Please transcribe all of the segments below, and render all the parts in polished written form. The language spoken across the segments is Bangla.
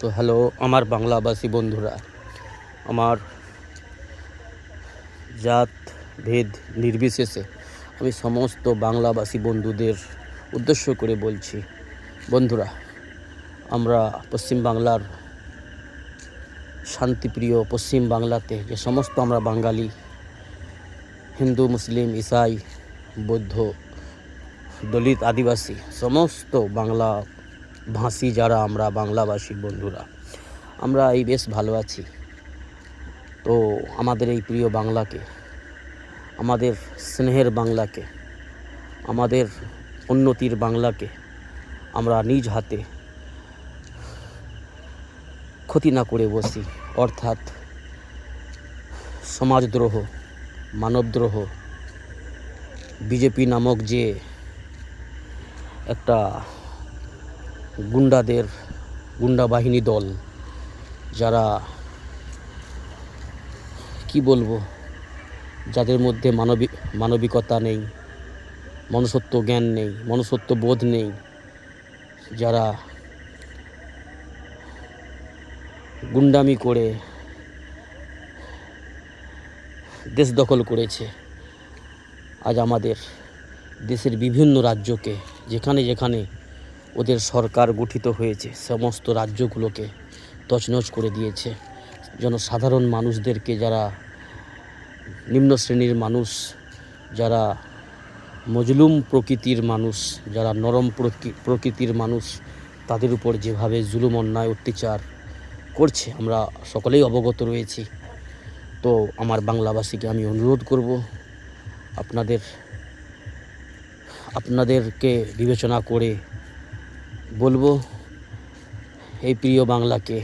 তো হ্যালো আমার বাংলাভাষী বন্ধুরা, আমার জাত ভেদ নির্বিশেষে আমি সমস্ত বাংলাভাষী বন্ধুদের উদ্দেশ্য করে বলছি, বন্ধুরা, আমরা পশ্চিম বাংলার শান্তিপ্রিয় পশ্চিম বাংলাতে যে সমস্ত আমরা বাঙালি, হিন্দু, মুসলিম, ইসাই, বৌদ্ধ, দলিত, আদিবাসী, সমস্ত বাংলা ভাষী যারা আমরা বাংলাভাষী বন্ধুরা, আমরা এই বেশ ভালো আছি। তো আমাদের এই প্রিয় বাংলাকে, আমাদের স্নেহের বাংলাকে, আমাদের উন্নতির বাংলাকে আমরা নিজ হাতে ক্ষতি না করে বসি, অর্থাৎ সমাজদ্রোহ, মানবদ্রোহ, বিজেপি নামক যে একটা গুন্ডা বাহিনী দল, যারা কি বলবো, যাদের মধ্যে মানবিকতা নেই, মনুষ্যত্ব জ্ঞান নেই, মনুষ্যত্ব বোধ নেই, যারা গুন্ডামি করে দেশ দখল করেছে। আজ আমাদের দেশের বিভিন্ন রাজ্যকে, যেখানে যেখানে ওদের সরকার গঠিত হয়েছে, সমস্ত রাজ্যগুলোকে তছনছ করে দিয়েছে। সাধারণ মানুষদেরকে, যারা নিম্ন শ্রেণীর মানুষ, যারা মজলুম প্রকৃতির মানুষ, যারা নরম প্রকৃতির মানুষ, তাদের উপর যেভাবে জুলুম, অন্যায়, অত্যাচার করছে আমরা সকলেই অবগত রয়েছি। তো আমার বাংলাভাষীকে আমি অনুরোধ করব, আপনাদেরকে বিবেচনা করে বলবো, এই প্রিয় বাংলাকে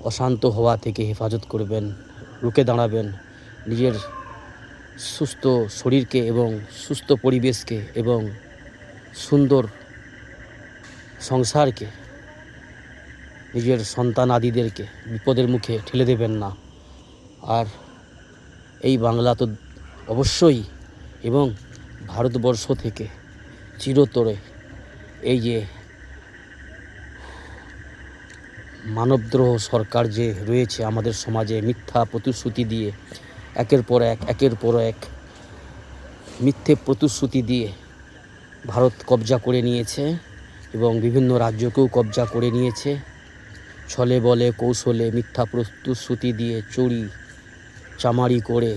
অশান্ত হওয়া থেকে হেফাজত করবেন, রুখে দাঁড়াবেন, নিজের সুস্থ শরীরকে এবং সুস্থ পরিবেশকে এবং সুন্দর সংসারকে, নিজের সন্তান আদিদেরকে বিপদের মুখে ঠেলে দেবেন না। আর এই বাংলা তো অবশ্যই, এবং ভারতবর্ষ থেকে চিরতরে এই যে মানবদ্রোহ সরকার যে রয়েছে আমাদের সমাজে, মিথ্যা প্রতিশ্রুতি দিয়ে একের পর এক মিথ্যে প্রতিশ্রুতি দিয়ে ভারত কবজা করে নিয়েছে এবং বিভিন্ন রাজ্যকেও কবজা করে নিয়েছে। ছলে বলে কৌশলে মিথ্যা প্রতিশ্রুতি দিয়ে চুরি চামারি করে,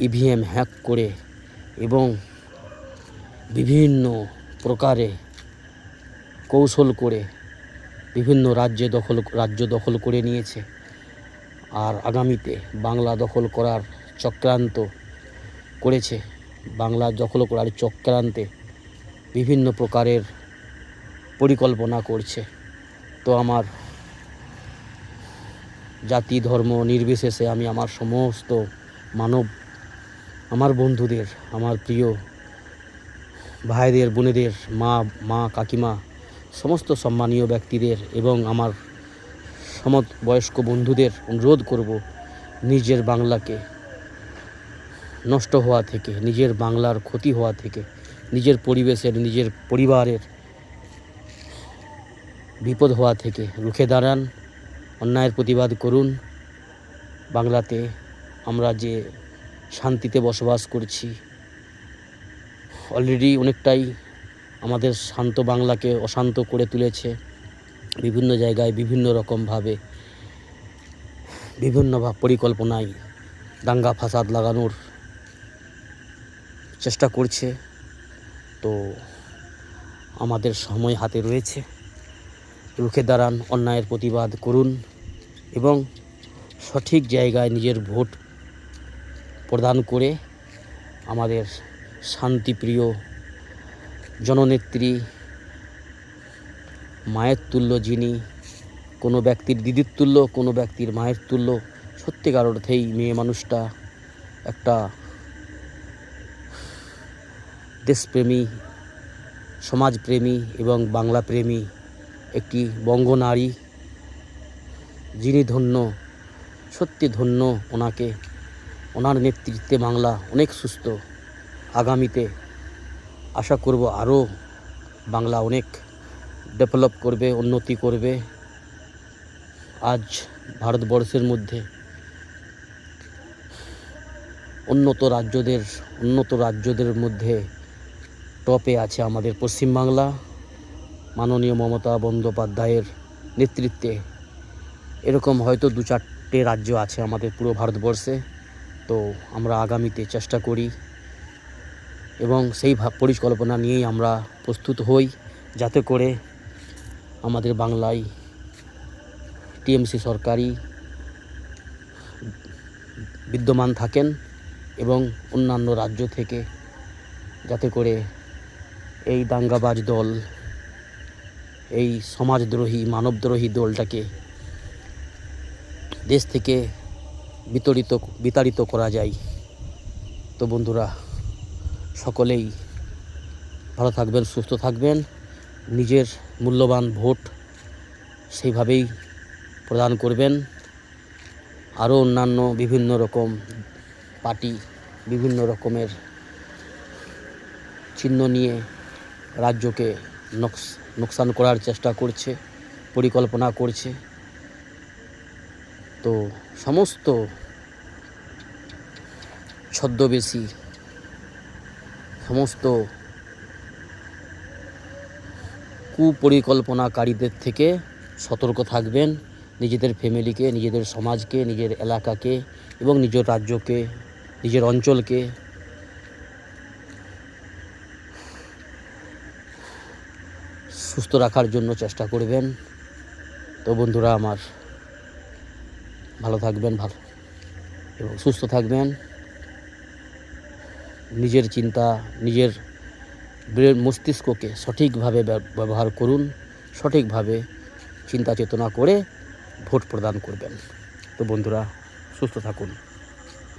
ইভিএম হ্যাক করে এবং বিভিন্ন প্রকারে কৌশল করে বিভিন্ন রাজ্য দখল করে নিয়েছে। আর আগামীতে বাংলা দখল করার চক্রান্ত করেছে। বাংলা দখল করার চক্রান্তে বিভিন্ন প্রকারের পরিকল্পনা করছে। তো আমার জাতি ধর্ম নির্বিশেষে আমি আমার সমস্ত আমার বন্ধুদের, আমার প্রিয় ভাইদের, বোনেদের, মা কাকিমা, সমস্ত সম্মানীয় ব্যক্তিদের এবং আমার সমবয়স্ক বন্ধুদের অনুরোধ করব, নিজের বাংলাকে নষ্ট হওয়া থেকে, নিজের বাংলার ক্ষতি হওয়া থেকে, নিজের পরিবেশের, নিজের পরিবারের বিপদ হওয়া থেকে রুখে দাঁড়ান, অন্যায়ের প্রতিবাদ করুন। বাংলাতে আমরা যে শান্তিতে বসবাস করছি, অলরেডি অনেকটাই আমাদের শান্ত বাংলাকে অশান্ত করে তুলেছে। বিভিন্ন জায়গায় বিভিন্ন রকমভাবে বিভিন্ন পরিকল্পনায় দাঙ্গা ফাসাদ লাগানোর চেষ্টা করছে। তো আমাদের সময় হাতে রয়েছে, রুখে দাঁড়ান, অন্যায়ের প্রতিবাদ করুন এবং সঠিক জায়গায় নিজের ভোট প্রদান করে আমাদের শান্তিপ্রিয় জননেত্রী, মায়ের তুল্য, যিনি কোনো ব্যক্তির দিদির তুল্য, কোনো ব্যক্তির মায়ের তুল্য, সত্যিকার অর্থেই মেয়ে মানুষটা একটা দেশপ্রেমী, সমাজপ্রেমী এবং বাংলাপ্রেমী একটি বঙ্গনারী, যিনি ধন্য, সত্যি ধন্য। ওনার নেতৃত্বে বাংলা অনেক সুস্থ। আগামীতে আশা করব আরও বাংলা অনেক ডেভেলপ করবে, উন্নতি করবে। আজ ভারতবর্ষের মধ্যে উন্নত রাজ্যদের মধ্যে টপে আছে আমাদের পশ্চিমবাংলা। মাননীয় মমতা বন্দ্যোপাধ্যায়ের নেতৃত্বে এরকম হয়তো 2-4টে রাজ্য আছে আমাদের পুরো ভারতবর্ষে। তো আমরা আগামীতে চেষ্টা করি এবং সেই পরিকল্পনা নিয়েই আমরা প্রস্তুত হই, যাতে করে আমাদের বাংলায় টিএমসি সরকারই বিদ্যমান থাকেন এবং অন্যান্য রাজ্য থেকে যাতে করে এই দাঙ্গাবাজ দল, এই সমাজদ্রোহী মানবদ্রোহী দলটাকে দেশ থেকে বিতাড়িত করা যায়। তো বন্ধুরা, সকলেই ভালো থাকবেন, সুস্থ থাকবেন। নিজের মূল্যবান ভোট সেইভাবেই প্রদান করবেন। আরও অন্যান্য বিভিন্ন রকম পার্টি বিভিন্ন রকমের চিহ্ন নিয়ে রাজ্যকে নোকসান করার চেষ্টা করছে, পরিকল্পনা করছে। তো সমস্ত ছদ্মবেশী, সমস্ত কুপরিকল্পনাকারীদের থেকে সতর্ক থাকবেন। নিজেদের ফ্যামিলিকে, নিজেদের সমাজকে, নিজের এলাকাকে এবং নিজের রাজ্যকে, নিজের অঞ্চলকে সুস্থ রাখার জন্য চেষ্টা করবেন। তো বন্ধুরা আমার, ভালো থাকবেন, ভালো এবং সুস্থ থাকবেন। নিজের চিন্তা, নিজের মস্তিষ্ককে সঠিকভাবে ব্যবহার করুন, সঠিকভাবে চিন্তা চেতনা করে ভোট প্রদান করবেন। তো বন্ধুরা, সুস্থ থাকুন।